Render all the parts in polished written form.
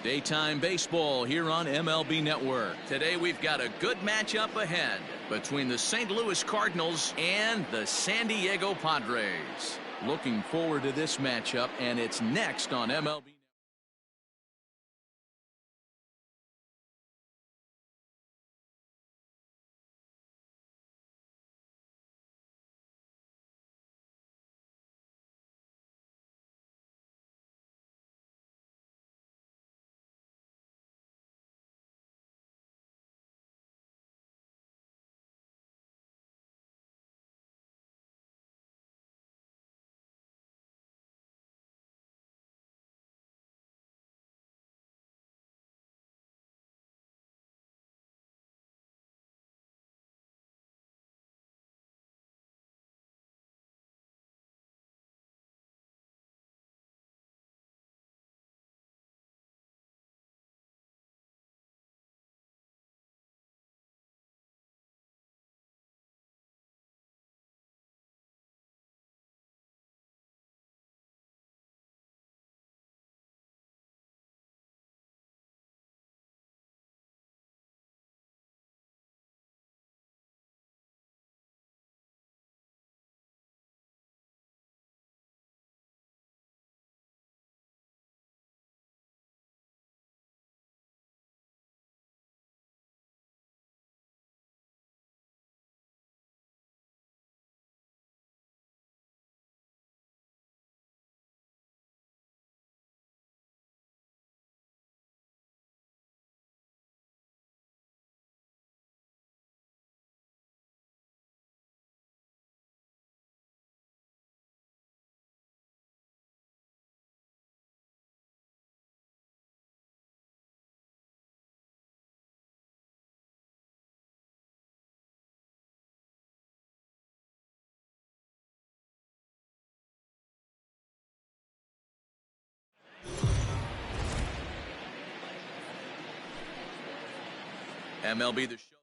Daytime baseball here on MLB Network. Today we've got a good matchup ahead between the St. Louis Cardinals and the San Diego Padres. Looking forward to this matchup, and it's next on MLB. MLB The Show.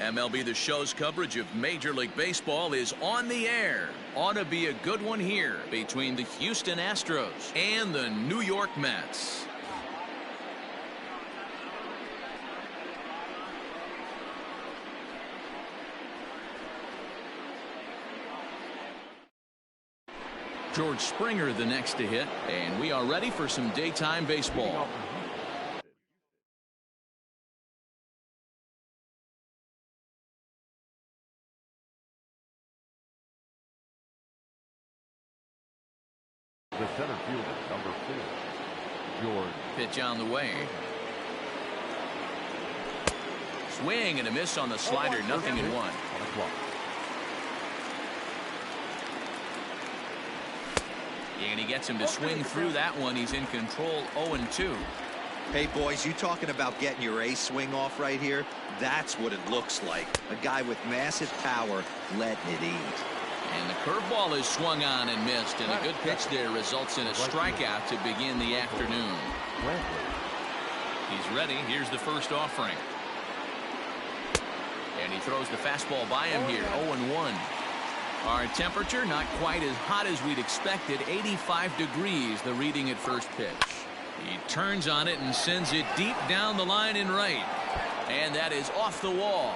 MLB The Show's coverage of Major League Baseball is on the air. Ought to be a good one here between the Houston Astros and the New York Mets. George Springer the next to hit, and we are ready for some daytime baseball. The center fielder, number 4, George. Pitch on the way. Swing and a miss on the slider, 0-1. And he gets him to swing through that one. He's in control, 0-2. Hey, boys, you talking about getting your ace swing off right here? That's what it looks like. A guy with massive power letting it eat. And the curveball is swung on and missed, and a good pitch there results in a strikeout to begin the afternoon. He's ready. Here's the first offering. And he throws the fastball by him here, 0-1. Our temperature not quite as hot as we'd expected, 85 degrees, the reading at first pitch. He turns on it and sends it deep down the line in right. And that is off the wall.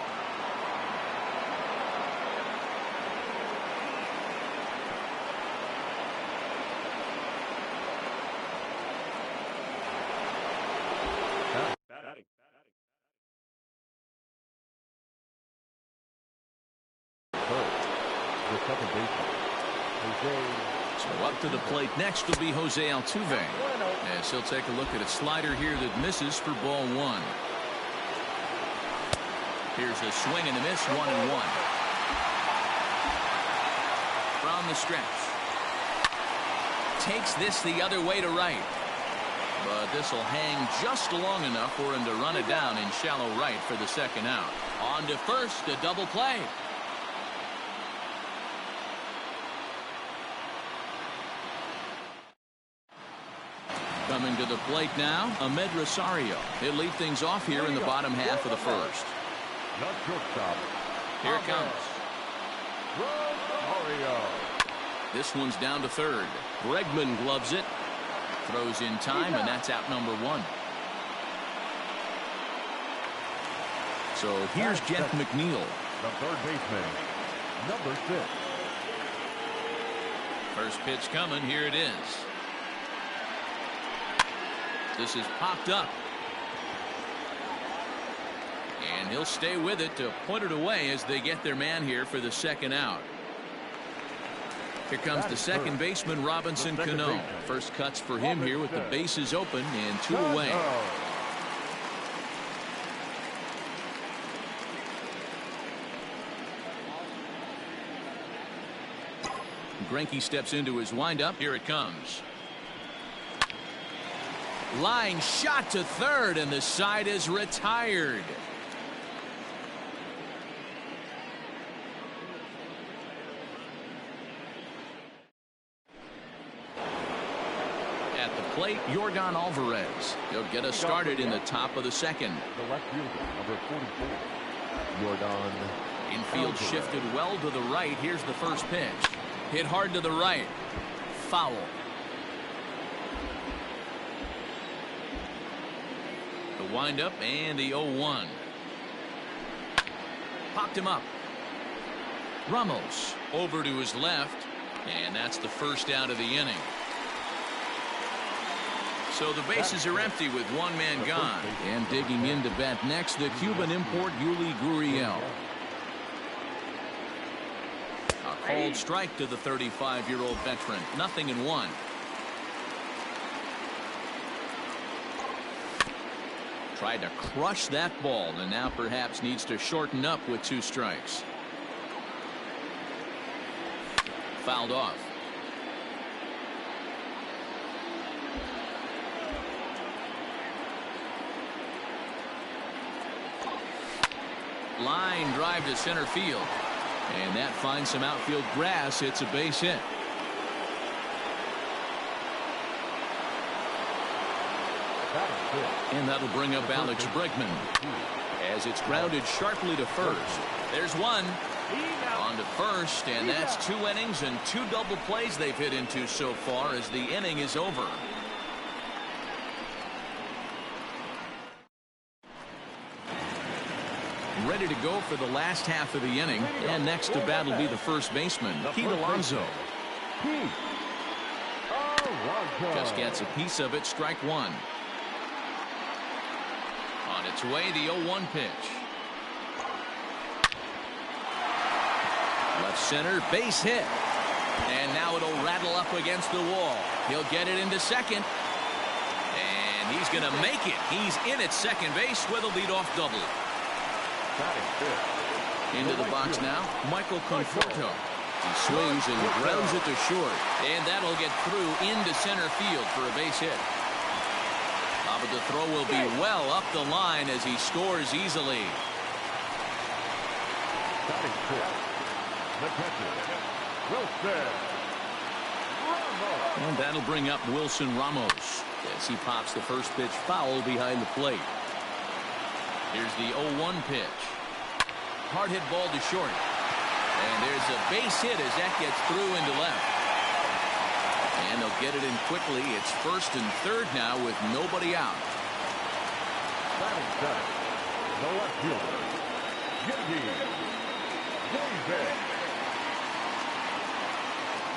So up to the plate next will be Jose Altuve, as he'll take a look at a slider here that misses for ball 1. Here's a swing and a miss, 1-1. From the stretch. Takes this the other way to right. But this will hang just long enough for him to run it down in shallow right for the second out. On to first, a double play. Coming to the plate now, Amed Rosario. He'll lead things off here in the bottom half of the first. Here it comes. Rosario. This one's down to third. Bregman gloves it. Throws in time, and that's out number 1. So here's Jeff McNeil. The third baseman, number 6. First pitch coming. Here it is. This is popped up. And he'll stay with it to put it away as they get their man here for the second out. Here comes the second baseman, Robinson Cano. First cuts for him here with the bases open and 2 away. Greinke steps into his windup. Here it comes. Line shot to third, and the side is retired. At the plate, Yordan Alvarez. He'll get us started in the top of the second. The left fielder, number 44, Yordan. Infield shifted well to the right. Here's the first pitch. Hit hard to the right. Foul. The windup and the 0-1. Popped him up. Ramos over to his left, and that's the first out of the inning. So the bases are empty with one man gone. And digging in to bat next, the Cuban import Yuli Gurriel. A cold strike to the 35-year-old veteran. 0-1. Tried to crush that ball, and now perhaps needs to shorten up with 2 strikes. Fouled off. Line drive to center field. And that finds some outfield grass. It's a base hit. And that'll bring up Alex Bregman. as it's grounded sharply to first. There's one. On to first, and that's 2 innings and 2 double plays they've hit into so far as the inning is over. Ready to go for the last half of the inning, and next to bat will be the first baseman, Pete Alonso. Just gets a piece of it, strike one. On its way, the 0-1 pitch. Left center, base hit. And now it'll rattle up against the wall. He'll get it into second. And he's going to make it. He's in at second base with a leadoff double. Into the box now, Michael Conforto. He swings and grounds it to short. And that'll get through into center field for a base hit. But the throw will be well up the line as he scores easily. And that'll bring up Wilson Ramos as he pops the first pitch foul behind the plate. Here's the 0-1 pitch. Hard hit ball to short. And there's a base hit as that gets through into left. And they'll get it in quickly. It's first and third now with nobody out. The left fielder,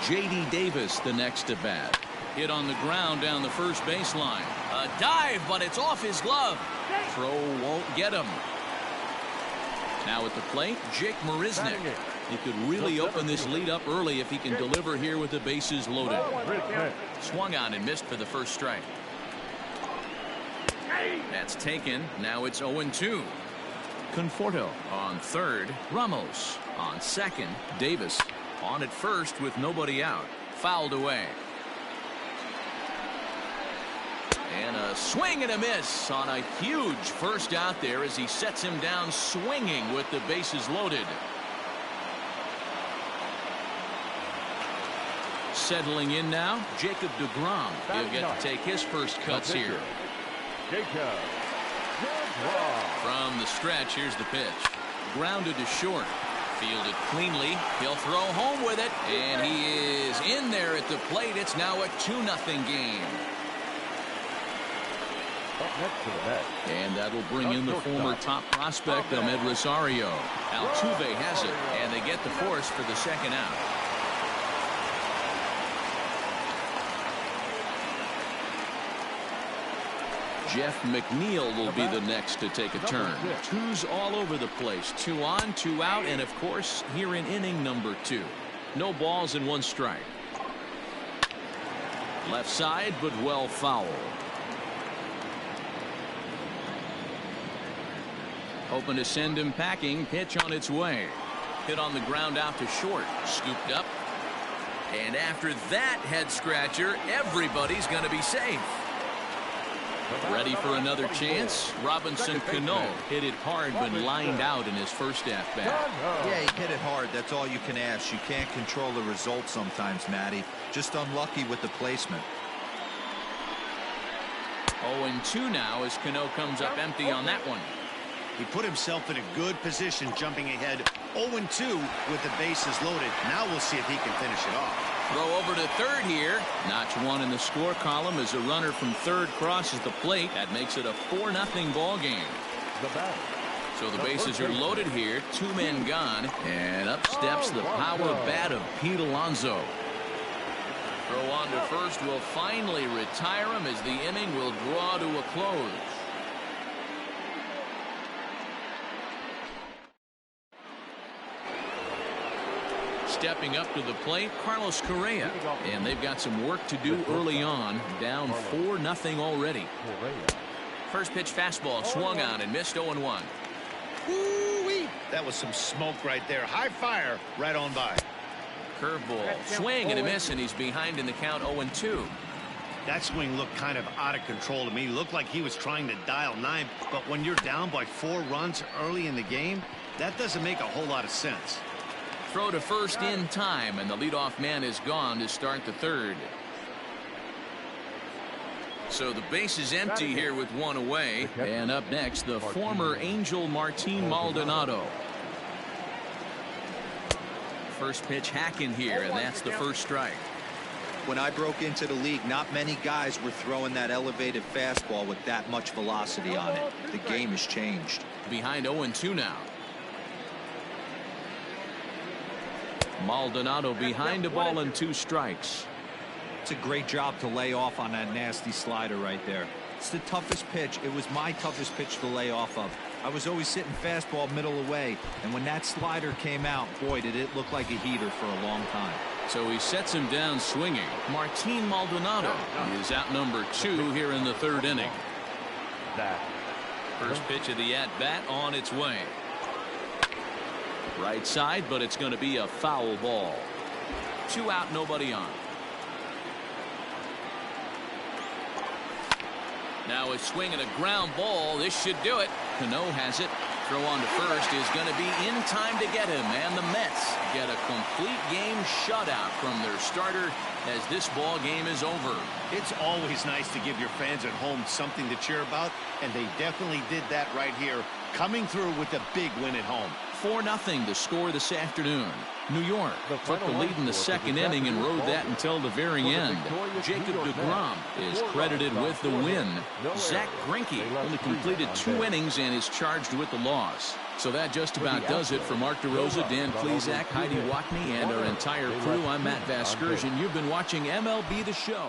J.D. Davis the next to bat. Hit on the ground down the first baseline. A dive, but it's off his glove. Throw won't get him. Now at the plate, Jake Marisnick. He could really open this lead up early if he can deliver here with the bases loaded. Swung on and missed for the first strike. That's taken. Now it's 0-2. Conforto on third. Ramos on second. Davis on at first with nobody out. Fouled away. And a swing and a miss on a huge first out there as he sets him down swinging with the bases loaded. Settling in now, Jacob deGrom. He'll get to take his first cuts here. From the stretch, here's the pitch. Grounded to short. Fielded cleanly. He'll throw home with it. And he is in there at the plate. It's now a 2-0 game. And that'll bring in the former top prospect, Ahmed Rosario. Altuve has it. And they get the force for the second out. Jeff McNeil will be the next to take a turn. Twos all over the place. 2 on, 2 out, and of course here in inning number 2. No balls and 1 strike. Left side, but well foul. Hoping to send him packing. Pitch on its way. Hit on the ground out to short. Scooped up. And after that head scratcher, everybody's going to be safe. Ready for another chance. Robinson Cano hit it hard but lined out in his first at-bat. Yeah, he hit it hard. That's all you can ask. You can't control the result sometimes, Matty. Just unlucky with the placement. 0-2 now as Cano comes up empty on that one. He put himself in a good position jumping ahead 0-2 with the bases loaded. Now we'll see if he can finish it off. Throw over to third here. Notch 1 in the score column as a runner from third crosses the plate. That makes it a 4-0 ball game. So the bases are loaded here. 2 men gone. And up steps the power bat of Pete Alonso. Throw on to first will finally retire him as the inning will draw to a close. Stepping up to the plate, Carlos Correa. And they've got some work to do early on. Down 4-0 already. First pitch fastball swung on and missed 0-1. Woo-wee. That was some smoke right there. High fire right on by. Curveball. Swing and a miss, and he's behind in the count 0-2. That swing looked kind of out of control to me. Looked like he was trying to dial 9. But when you're down by 4 runs early in the game, that doesn't make a whole lot of sense. Throw to first in time, and the leadoff man is gone to start the third. So the base is empty here with one away. And up next, the former Angel Martin Maldonado. First pitch hacking here, and that's the first strike. When I broke into the league, not many guys were throwing that elevated fastball with that much velocity on it. The game has changed. Behind 0-2 now. Maldonado behind a ball and 2 strikes. It's a great job to lay off on that nasty slider right there. It's the toughest pitch. It was my toughest pitch to lay off of. I was always sitting fastball middle away, and when that slider came out, boy, did it look like a heater for a long time. So he sets him down swinging. Martin Maldonado is out number 2 here in the 3rd inning. First pitch of the at-bat on its way. Right side, but it's going to be a foul ball. 2 out, nobody on. Now a swing and a ground ball. This should do it. Cano has it. Throw on to first is going to be in time to get him. And the Mets get a complete game shutout from their starter as this ball game is over. It's always nice to give your fans at home something to cheer about, and they definitely did that right here, coming through with a big win at home. 4-0 to score this afternoon. New York took the lead in the 2nd inning and rode that until the very end. Jacob deGrom is credited with the win. Zach Greinke only completed 2 innings and is charged with the loss. So that just about does it for Mark DeRosa, Dan Plesac, Heidi Watney, and our entire crew. I'm Matt Vasgersian. You've been watching MLB The Show.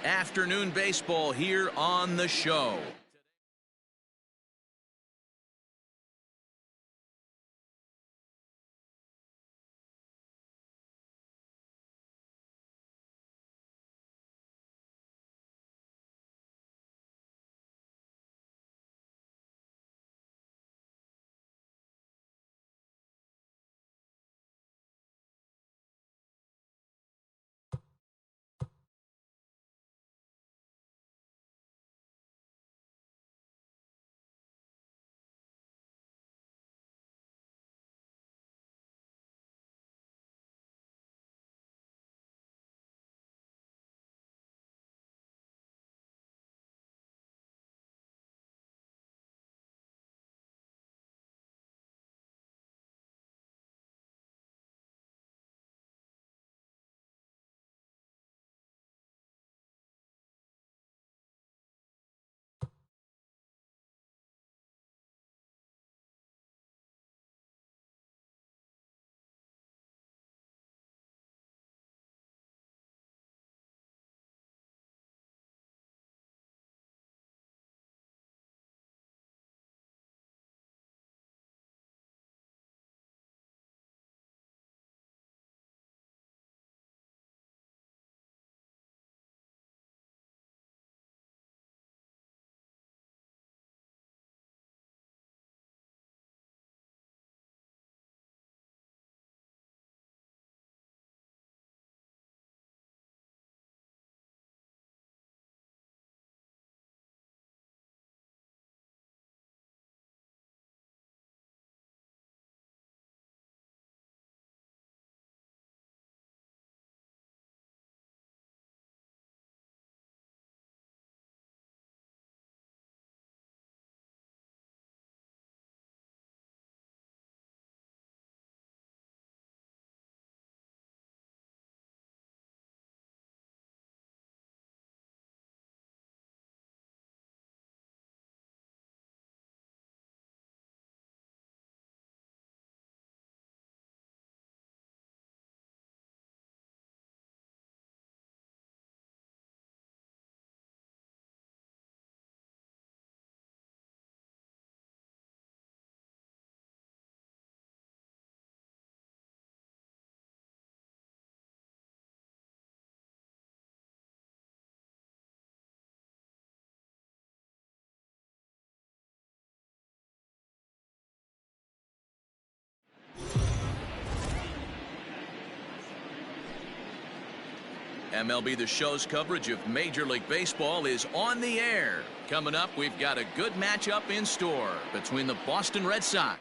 Afternoon baseball here on the show. MLB The Show's coverage of Major League Baseball is on the air. Coming up, we've got a good matchup in store between the Boston Red Sox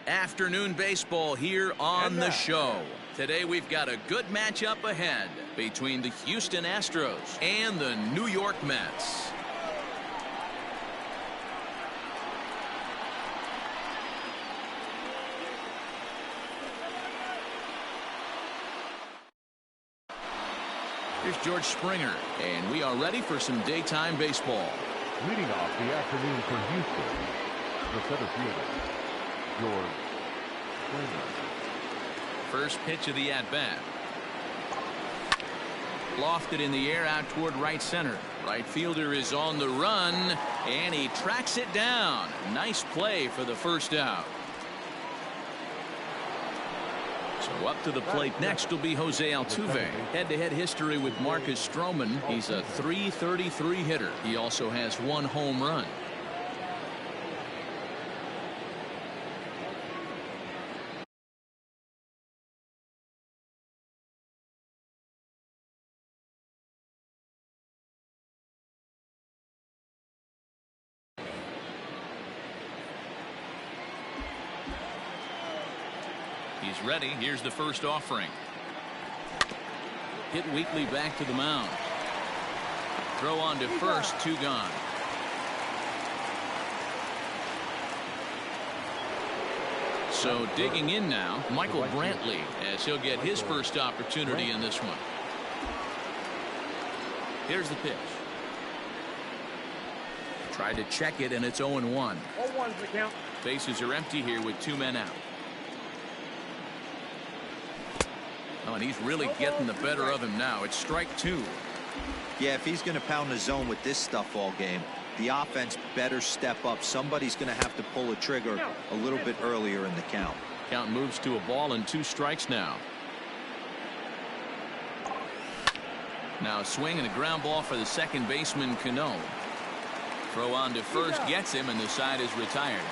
Afternoon baseball here on the show. Today we've got a good matchup ahead between the Houston Astros and the New York Mets. Here's George Springer, and we are ready for some daytime baseball. Leading off the afternoon for Houston, the center fielder, George Springer. First pitch of the at-bat. Lofted in the air out toward right center. Right fielder is on the run, and he tracks it down. Nice play for the first out. So up to the plate next will be Jose Altuve. Head-to-head history with Marcus Stroman. He's a .333 hitter. He also has 1 home run. He's ready. Here's the first offering. Hit weakly back to the mound. Throw on to first, 2 gone. So digging in now, Michael Brantley, as he'll get his first opportunity in this one. Here's the pitch. Tried to check it, and it's 0-1. 0-1's the count. Bases are empty here with 2 men out. Oh, and he's really getting the better of him now. It's strike 2. Yeah, if he's going to pound the zone with this stuff all game, the offense better step up. Somebody's going to have to pull a trigger a little bit earlier in the count. Count moves to a ball and 2 strikes now. Now a swing and a ground ball for the second baseman, Cano. Throw on to first, gets him, and the side is retired.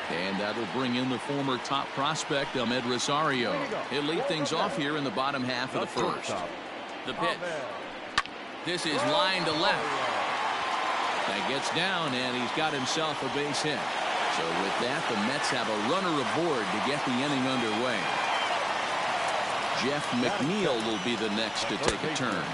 And that'll bring in the former top prospect, Ahmed Rosario. He'll lead things off here in the bottom half of the first. The pitch. This is line to left. That gets down, and he's got himself a base hit. So with that, the Mets have a runner aboard to get the inning underway. Jeff McNeil will be the next to take a turn,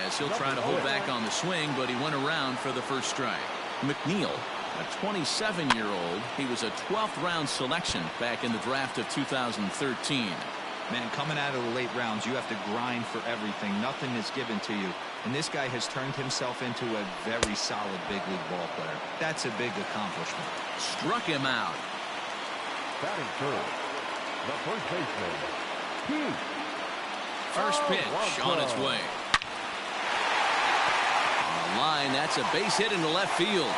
as he'll try to hold back on the swing, but he went around for the first strike. McNeil, a 27-year-old. He was a 12th round selection back in the draft of 2013. Man, coming out of the late rounds, you have to grind for everything. Nothing is given to you. And this guy has turned himself into a very solid big league ball player. That's a big accomplishment. Struck him out. Batting third, the first baseman, Keith. First pitch on its way. On the line, that's a base hit into left field.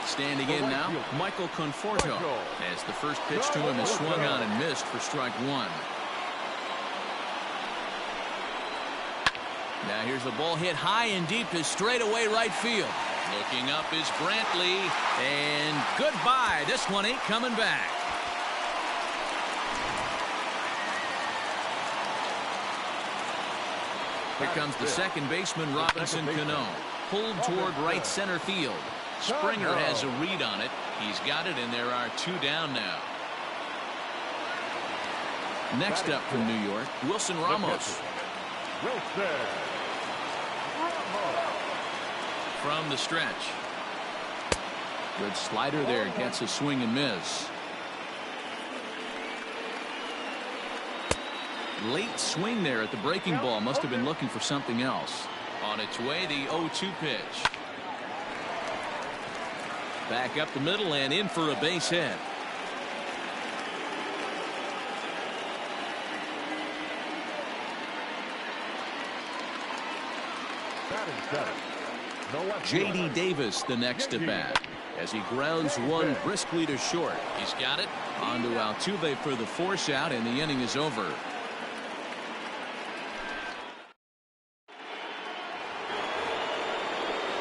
Standing in now, Michael Conforto, as the first pitch to him is swung on and missed for strike 1. Now here's the ball hit high and deep to straightaway right field. Looking up is Brantley, and goodbye. This one ain't coming back. Here comes the second baseman, Robinson Cano, pulled toward right center field. Springer has a read on it. He's got it, and there are 2 down now. Next up from New York, Wilson Ramos. From the stretch. Good slider there. Gets a swing and miss. Late swing there at the breaking ball. Must have been looking for something else. On its way, the 0-2 pitch. Back up the middle and in for a base hit. J.D. Davis the next at bat, as he grounds one briskly to short. He's got it. On to Altuve for the force out, and the inning is over.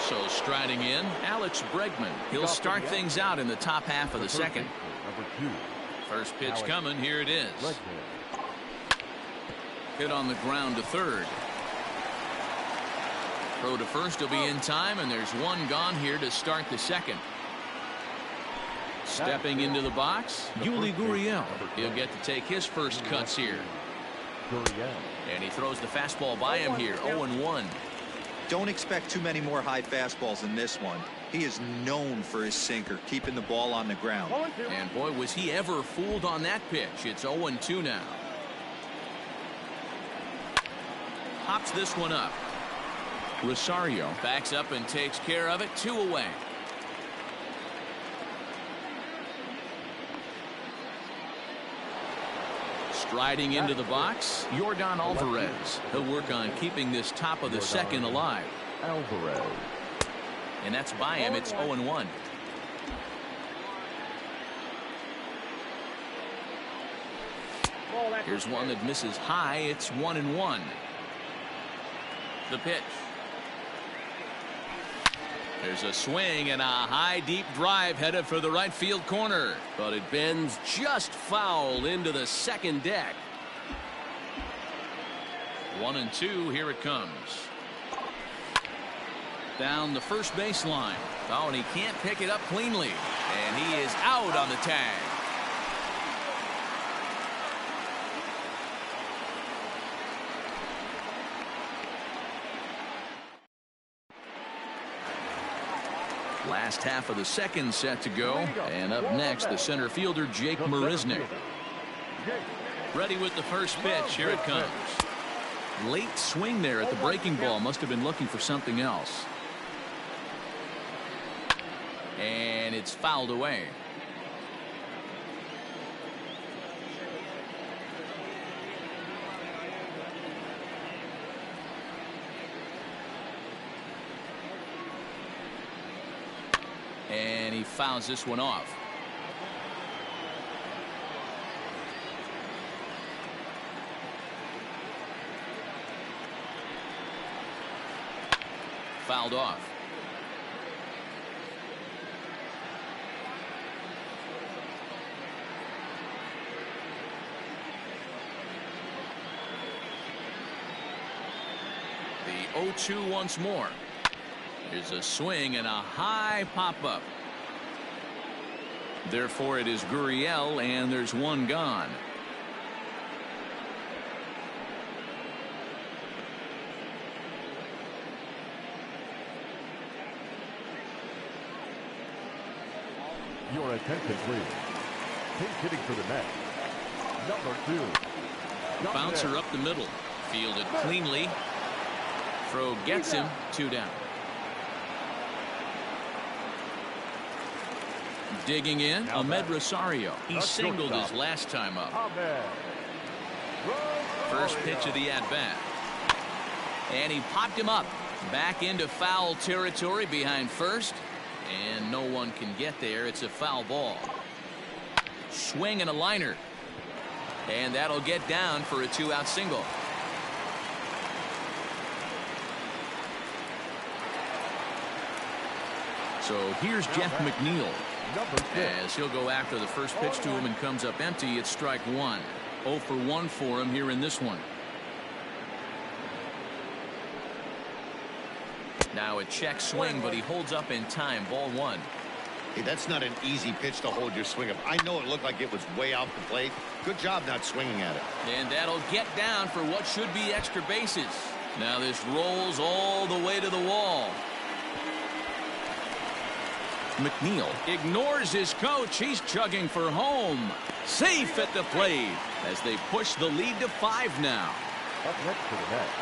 So striding in, Alex Bregman. He'll start things out in the top half of the second. Number 2. First pitch coming. Here it is. Bregman. Hit on the ground to third. Throw to first will be in time, and there's one gone here to start the second. Stepping into the box, Yuli Gurriel. He'll get to take his first cuts here. Gurriel. And he throws the fastball by him here, 0-1. Don't expect too many more high fastballs in this one. He is known for his sinker, keeping the ball on the ground. And boy, was he ever fooled on that pitch. It's 0-2 now. Pops this one up. Rosario backs up and takes care of it. 2 away. Striding into the box, Yordan Alvarez. He'll work on keeping this top of the second alive. Alvarez. And that's by him. It's 0-1. Here's one that misses high. It's 1-1. The pitch. There's a swing and a high deep drive headed for the right field corner, but it bends just foul into the second deck. 1-2. Here it comes. Down the first baseline. Oh, and he can't pick it up cleanly, and he is out on the tag. Last half of the second set to go, and up next the center fielder Jake Marisnick. Ready with the first pitch. Here it comes. Late swing there at the breaking ball. Must have been looking for something else. And it's fouled away. And he fouls this one off. Fouled off. The 0-2 once more. Here's a swing and a high pop-up. Therefore, it is Gurriel, and there's one gone. Your attention, please. Pinch hitting for the Mets. Number 2. Bouncer up the middle. Fielded cleanly. Throw gets him. 2 down. Digging in, Ahmed Rosario. He singled his last time up. First pitch of the at-bat. And he popped him up. Back into foul territory behind first. And no one can get there. It's a foul ball. Swing and a liner. And that'll get down for a 2-out single. So here's Jeff McNeil. As he'll go after the first pitch to him and comes up empty. It's strike 1. 0 for 1 for him here in this one. Now a check swing, but he holds up in time. Ball 1. Hey, that's not an easy pitch to hold your swing up. I know it looked like it was way off the plate. Good job not swinging at it. And that'll get down for what should be extra bases. Now this rolls all the way to the wall. McNeil ignores his coach. He's chugging for home. Safe at the plate as they push the lead to 5 now. Up next to the Mets.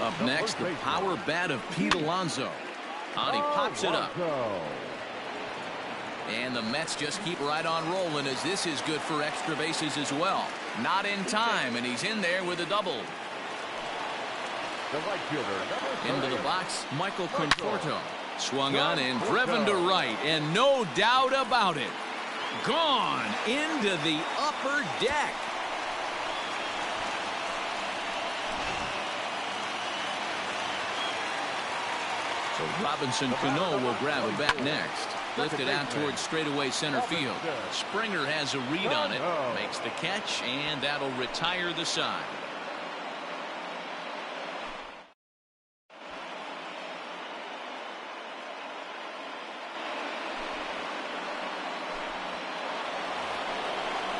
Up next, the power bat of Pete Alonso. And he pops it up. And the Mets just keep right on rolling as this is good for extra bases as well. Not in time, and he's in there with a double. The right fielder, Into the box, Michael Conforto. Swung on and driven to right, and no doubt about it. Gone into the upper deck. So Robinson Cano will grab a bat next. Lifted out towards straightaway center field. Springer has a read on it. Makes the catch, and that'll retire the side.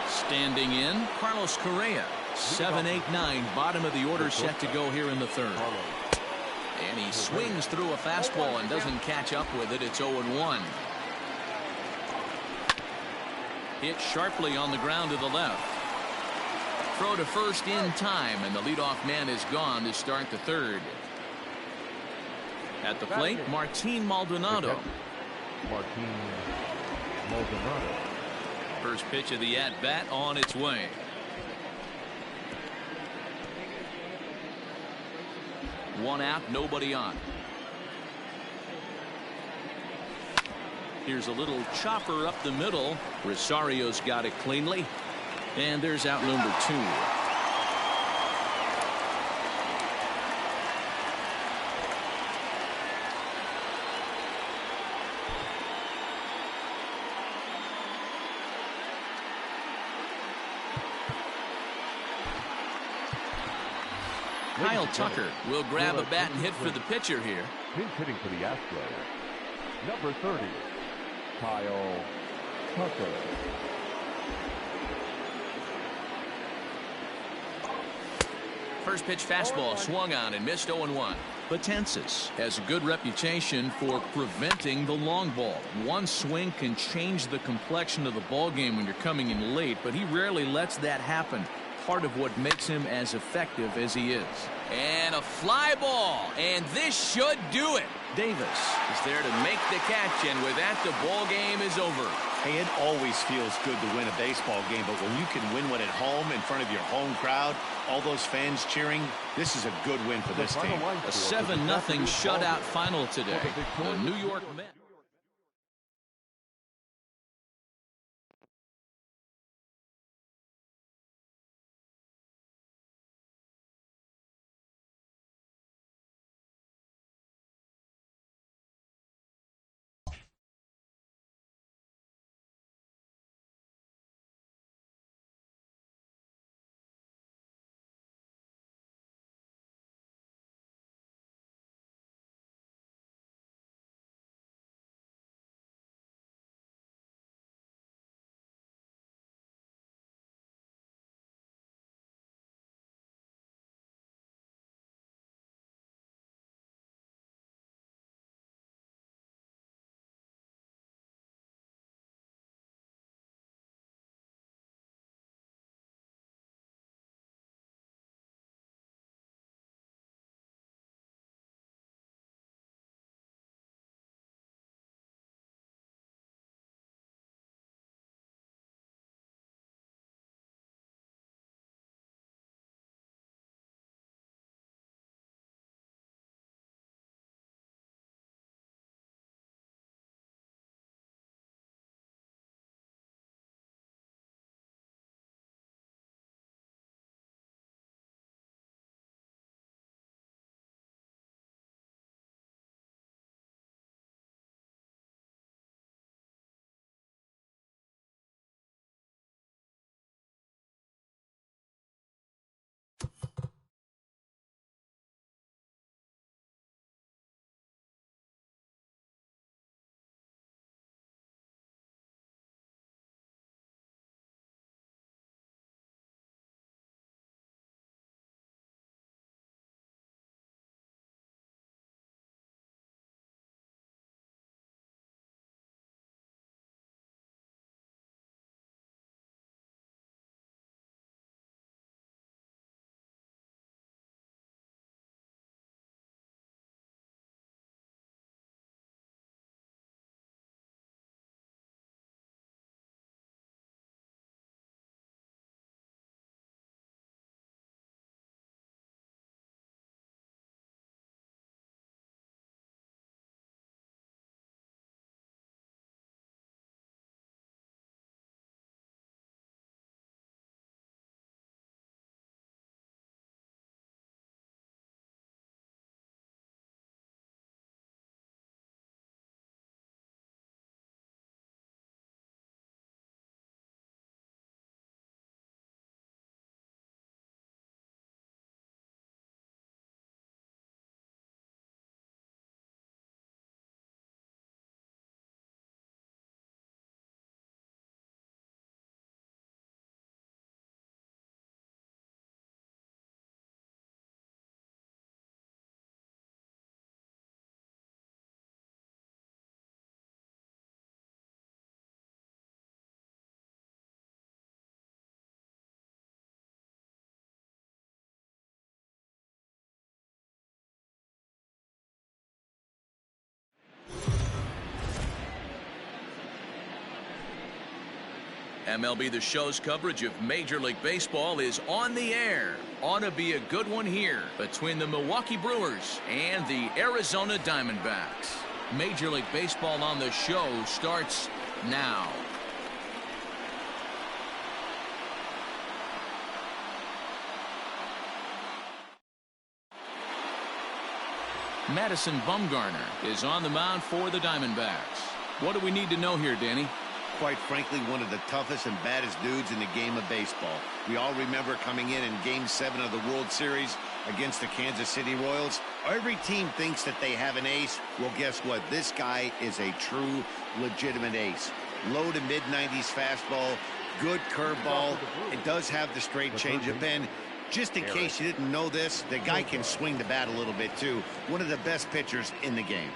Standing in, Carlos Correa. 7-8-9, bottom of the order set to go here in the third. And he swings through a fastball and doesn't catch up with it. It's 0-1. Hit sharply on the ground to the left. Throw to first in time, and the leadoff man is gone to start the third. At the plate, Martin Maldonado. Martin Maldonado. First pitch of the at-bat on its way. One out, nobody on. Here's a little chopper up the middle. Rosario's got it cleanly. And there's out number 2. Kyle Tucker will grab a bat and hit for the pitcher here. Pinch hitting for the Astros. Number 30, Kyle Tucker. First pitch fastball swung on and missed 0-1. Betances has a good reputation for preventing the long ball. One swing can change the complexion of the ball game when you're coming in late, but he rarely lets that happen. Part of what makes him as effective as he is. And a fly ball, and this should do it. Davis is there to make the catch, and with that, the ball game is over. Hey, it always feels good to win a baseball game, but when you can win one at home in front of your home crowd, all those fans cheering, this is a good win for this team. A 7-0 shutout final today. The New York Mets. MLB The Show's coverage of Major League Baseball is on the air. Ought to be a good one here between the Milwaukee Brewers and the Arizona Diamondbacks. Major League Baseball on the Show starts now. Madison Bumgarner is on the mound for the Diamondbacks. What do we need to know here, Danny? Quite frankly, one of the toughest and baddest dudes in the game of baseball. We all remember coming in Game 7 of the World Series against the Kansas City Royals. Every team thinks that they have an ace. Well, guess what? This guy is a true, legitimate ace. Low to mid-90s fastball, good curveball. It does have the straight changeup in. Just in case you didn't know this, the guy can swing the bat a little bit too. One of the best pitchers in the game.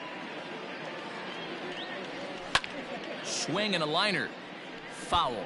Swing and a liner. Foul.